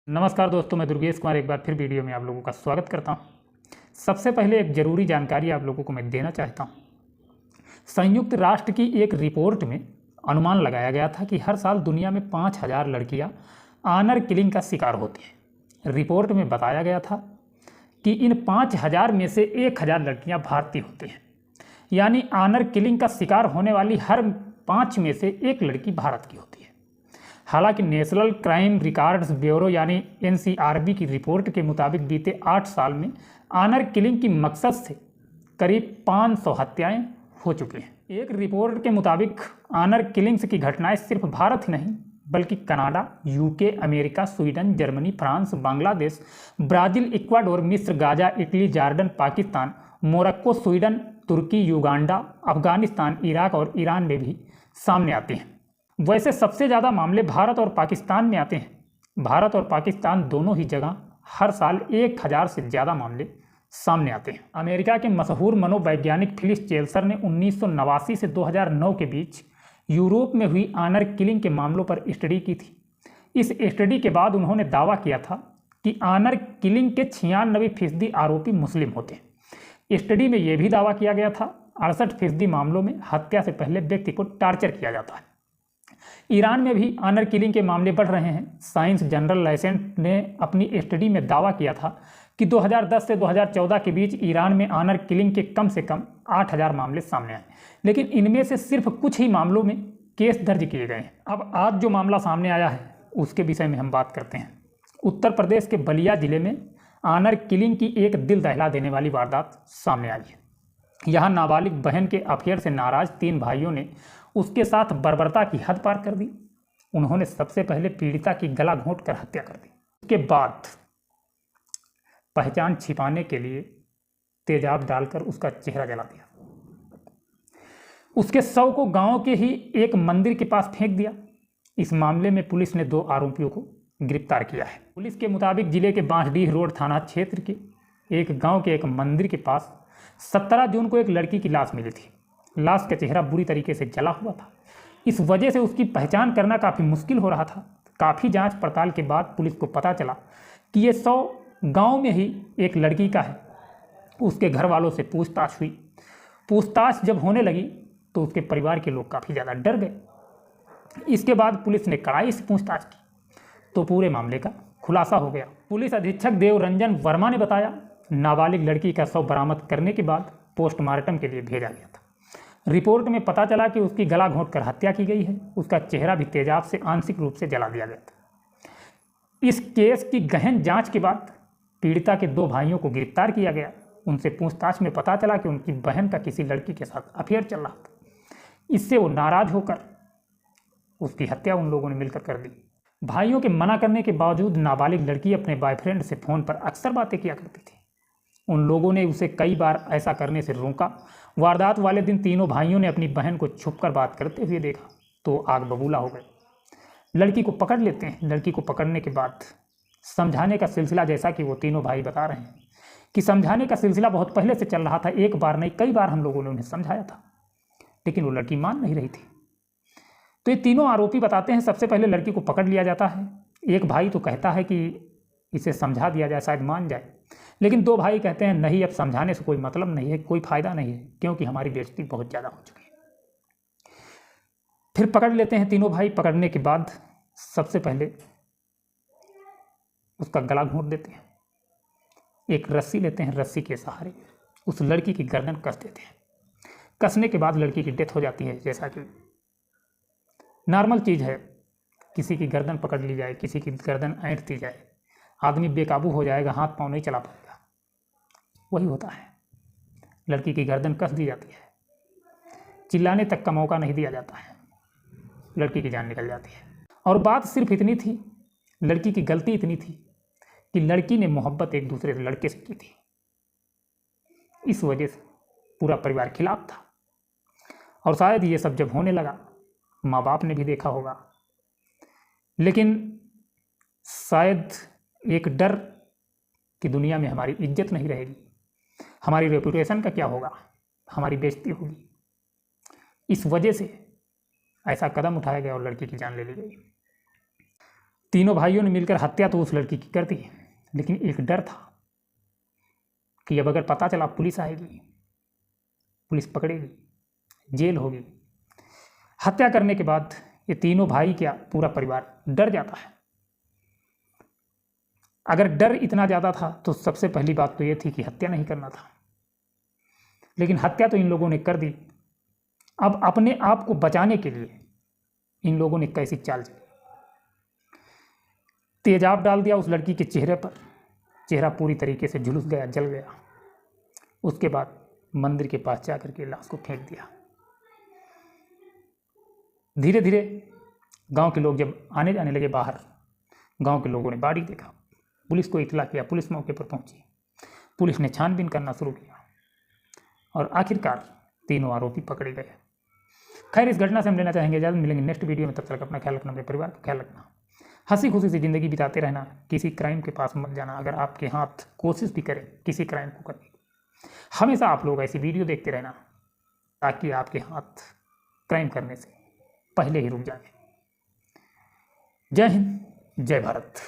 नमस्कार दोस्तों, मैं दुर्गेश कुमार एक बार फिर वीडियो में आप लोगों का स्वागत करता हूं। सबसे पहले एक ज़रूरी जानकारी आप लोगों को मैं देना चाहता हूं। संयुक्त राष्ट्र की एक रिपोर्ट में अनुमान लगाया गया था कि हर साल दुनिया में 5000 लड़कियां ऑनर किलिंग का शिकार होती हैं। रिपोर्ट में बताया गया था कि इन 5000 में से 1000 लड़कियाँ भारतीय होती हैं, यानी ऑनर किलिंग का शिकार होने वाली हर 5 में से 1 लड़की भारत की होती है। हालांकि नेशनल क्राइम रिकॉर्ड्स ब्यूरो यानी NCRB की रिपोर्ट के मुताबिक बीते 8 साल में ऑनर किलिंग की मकसद से करीब 500 हत्याएं हो चुकी हैं। एक रिपोर्ट के मुताबिक ऑनर किलिंग्स की घटनाएं सिर्फ भारत ही नहीं बल्कि Canada, UK, America, Sweden, Germany, France, Bangladesh, Brazil, Ecuador, मिस्र, Gaza, Italy, Jordan, Pakistan, Morocco, Sweden, तुर्की, युगांडा, अफगानिस्तान, इराक और ईरान में भी सामने आती हैं। वैसे सबसे ज़्यादा मामले भारत और पाकिस्तान में आते हैं। भारत और पाकिस्तान दोनों ही जगह हर साल 1000 से ज़्यादा मामले सामने आते हैं। अमेरिका के मशहूर मनोवैज्ञानिक फिलिस चेल्सर ने 1989 से 2009 के बीच यूरोप में हुई ऑनर किलिंग के मामलों पर स्टडी की थी। इस स्टडी के बाद उन्होंने दावा किया था कि ऑनर किलिंग के 96% आरोपी मुस्लिम होते हैं। स्टडी में यह भी दावा किया गया था 68% मामलों में हत्या से पहले व्यक्ति को टार्चर किया जाता है। ईरान में भी ऑनर किलिंग के मामले बढ़ रहे हैं। साइंस जर्नल लाइसेंट ने अपनी स्टडी में दावा किया था कि 2010 से 2014 के बीच ईरान में ऑनर किलिंग के कम से कम 8000 मामले सामने आए, लेकिन इनमें से सिर्फ कुछ ही मामलों में केस दर्ज किए गए हैं। अब आज जो मामला सामने आया है उसके विषय में हम बात करते हैं। उत्तर प्रदेश के बलिया जिले में ऑनर किलिंग की एक दिल दहला देने वाली वारदात सामने आई है। यहाँ नाबालिग बहन के अफेयर से नाराज 3 भाइयों ने उसके साथ बर्बरता की हद पार कर दी। उन्होंने सबसे पहले पीड़िता की गला घोंटकर हत्या कर दी। उसके बाद पहचान छिपाने के लिए तेजाब डालकर उसका चेहरा जला दिया। उसके शव को गांव के ही एक मंदिर के पास फेंक दिया। इस मामले में पुलिस ने 2 आरोपियों को गिरफ्तार किया है। पुलिस के मुताबिक जिले के बांसडीह रोड थाना क्षेत्र के एक गाँव के एक मंदिर के पास 17 जून को एक लड़की की लाश मिली थी। लाश का चेहरा बुरी तरीके से जला हुआ था। इस वजह से उसकी पहचान करना काफ़ी मुश्किल हो रहा था। काफ़ी जांच पड़ताल के बाद पुलिस को पता चला कि ये शव गांव में ही एक लड़की का है। उसके घर वालों से पूछताछ हुई। पूछताछ जब होने लगी तो उसके परिवार के लोग काफ़ी ज़्यादा डर गए। इसके बाद पुलिस ने कड़ाई से पूछताछ की तो पूरे मामले का खुलासा हो गया। पुलिस अधीक्षक देवरंजन वर्मा ने बताया, नाबालिग लड़की का शव बरामद करने के बाद पोस्टमार्टम के लिए भेजा गया था। रिपोर्ट में पता चला कि उसकी गला घोंटकर हत्या की गई है। उसका चेहरा भी तेजाब से आंशिक रूप से जला दिया गया था। इस केस की गहन जांच के बाद पीड़िता के 2 भाइयों को गिरफ्तार किया गया। उनसे पूछताछ में पता चला कि उनकी बहन का किसी लड़की के साथ अफेयर चल रहा था। इससे वो नाराज होकर उसकी हत्या उन लोगों ने मिलकर कर दी। भाइयों के मना करने के बावजूद नाबालिग लड़की अपने बॉयफ्रेंड से फ़ोन पर अक्सर बातें किया करती थी। उन लोगों ने उसे कई बार ऐसा करने से रोका। वारदात वाले दिन तीनों भाइयों ने अपनी बहन को छुपकर बात करते हुए देखा तो आग बबूला हो गए। लड़की को पकड़ लेते हैं। लड़की को पकड़ने के बाद समझाने का सिलसिला, जैसा कि वो तीनों भाई बता रहे हैं कि समझाने का सिलसिला बहुत पहले से चल रहा था। एक बार नहीं, कई बार हम लोगों ने उन्हें समझाया था, लेकिन वो लड़की मान नहीं रही थी। तो ये तीनों आरोपी बताते हैं सबसे पहले लड़की को पकड़ लिया जाता है। एक भाई तो कहता है कि इसे समझा दिया जाए, शायद मान जाए, लेकिन 2 भाई कहते हैं नहीं, अब समझाने से कोई मतलब नहीं है, कोई फ़ायदा नहीं है, क्योंकि हमारी बेइज्जती बहुत ज़्यादा हो चुकी है। फिर पकड़ लेते हैं तीनों भाई। पकड़ने के बाद सबसे पहले उसका गला घोंट देते हैं। एक रस्सी लेते हैं, रस्सी के सहारे उस लड़की की गर्दन कस देते हैं। कसने के बाद लड़की की डेथ हो जाती है। जैसा कि नॉर्मल चीज़ है, किसी की गर्दन पकड़ ली जाए, किसी की गर्दन ऐंठ दी जाए, आदमी बेकाबू हो जाएगा, हाथ पाँव नहीं चला पाएगा, वही होता है। लड़की की गर्दन कस दी जाती है। चिल्लाने तक का मौका नहीं दिया जाता है, लड़की की जान निकल जाती है। और बात सिर्फ इतनी थी, लड़की की गलती इतनी थी कि लड़की ने मोहब्बत एक दूसरे लड़के से की थी। इस वजह से पूरा परिवार खिलाफ था। और शायद ये सब जब होने लगा, माँ बाप ने भी देखा होगा, लेकिन शायद एक डर कि दुनिया में हमारी इज्जत नहीं रहेगी, हमारी रेपुटेशन का क्या होगा, हमारी बेइज्जती होगी, इस वजह से ऐसा कदम उठाया गया और लड़की की जान ले ली गई। तीनों भाइयों ने मिलकर हत्या तो उस लड़की की कर दी, लेकिन एक डर था कि अब अगर पता चला पुलिस आएगी, पुलिस पकड़ेगी, जेल होगी। हत्या करने के बाद ये तीनों भाई क्या पूरा परिवार डर जाता है। अगर डर इतना ज़्यादा था तो सबसे पहली बात तो ये थी कि हत्या नहीं करना था, लेकिन हत्या तो इन लोगों ने कर दी। अब अपने आप को बचाने के लिए इन लोगों ने कैसी चाल चली, तेजाब डाल दिया उस लड़की के चेहरे पर, चेहरा पूरी तरीके से झुलस गया, जल गया। उसके बाद मंदिर के पास जाकर के लाश को फेंक दिया। धीरे धीरे गांव के लोग जब आने जाने लगे बाहर, गांव के लोगों ने बाड़ी देखा, पुलिस को इतला किया, पुलिस मौके पर पहुंची, पुलिस ने छानबीन करना शुरू किया और आखिरकार तीनों आरोपी पकड़े गए। खैर, इस घटना से हम लेना चाहेंगे इजाज़त, मिलेंगे नेक्स्ट वीडियो में। तब तक अपना ख्याल रखना, अपने परिवार का ख्याल रखना, हंसी खुशी से ज़िंदगी बिताते रहना, किसी क्राइम के पास मत जाना। अगर आपके हाथ कोशिश भी करें किसी क्राइम को करने की, हमेशा आप लोग ऐसी वीडियो देखते रहना ताकि आपके हाथ क्राइम करने से पहले ही रुक जाए। जय हिंद, जय भारत।